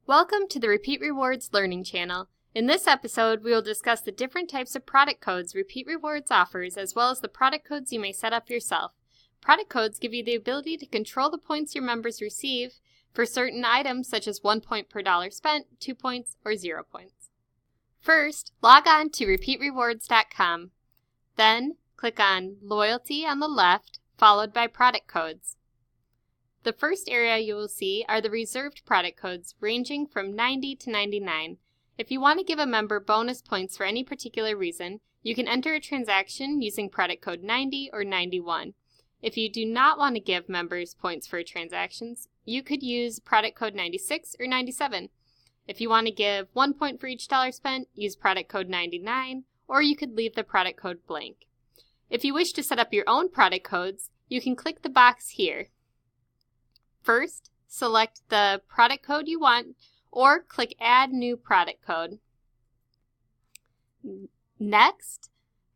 Welcome to the Repeat Rewards Learning Channel. In this episode, we will discuss the different types of product codes Repeat Rewards offers, as well as the product codes you may set up yourself. Product codes give you the ability to control the points your members receive for certain items such as 1 point per dollar spent, 2 points, or 0 points. First, log on to repeatrewards.com. Then, click on Loyalty on the left, followed by Product Codes. The first area you will see are the reserved product codes ranging from 90 to 99. If you want to give a member bonus points for any particular reason, you can enter a transaction using product code 90 or 91. If you do not want to give members points for transactions, you could use product code 96 or 97. If you want to give 1 point for each dollar spent, use product code 99, or you could leave the product code blank. If you wish to set up your own product codes, you can click the box here. First, select the product code you want, or click Add New Product Code. Next,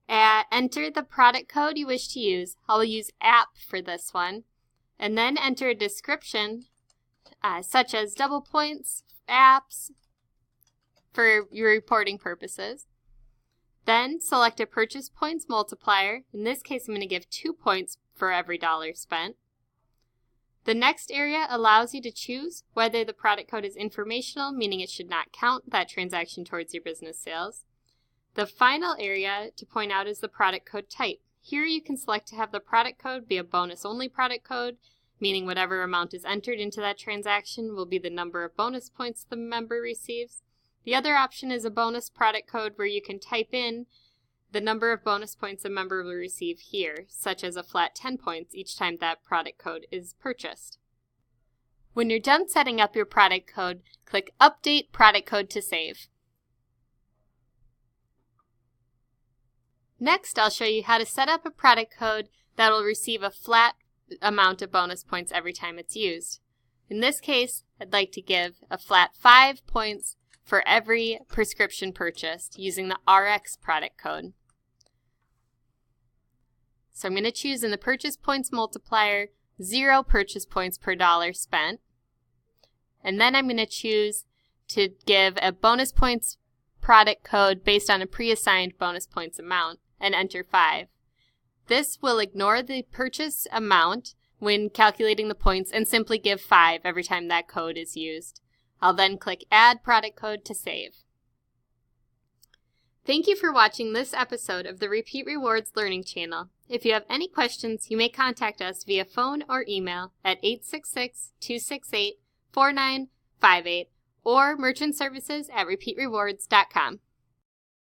enter the product code you wish to use. I'll use app for this one. And then enter a description such as double points, apps, for your reporting purposes. Then select a purchase points multiplier. In this case, I'm going to give 2 points for every dollar spent. The next area allows you to choose whether the product code is informational, meaning it should not count that transaction towards your business sales. The final area to point out is the product code type. Here you can select to have the product code be a bonus-only product code, meaning whatever amount is entered into that transaction will be the number of bonus points the member receives. The other option is a bonus product code where you can type in the number of bonus points a member will receive here, such as a flat 10 points each time that product code is purchased. When you're done setting up your product code, click Update Product Code to save. Next, I'll show you how to set up a product code that will receive a flat amount of bonus points every time it's used. In this case, I'd like to give a flat 5 points for every prescription purchased using the RX product code. So I'm going to choose in the purchase points multiplier 0 purchase points per dollar spent. And then I'm going to choose to give a bonus points product code based on a pre-assigned bonus points amount and enter 5. This will ignore the purchase amount when calculating the points and simply give 5 every time that code is used. I'll then click Add Product Code to save. Thank you for watching this episode of the Repeat Rewards Learning Channel. If you have any questions, you may contact us via phone or email at 866-268-4958 or merchant services at repeatrewards.com.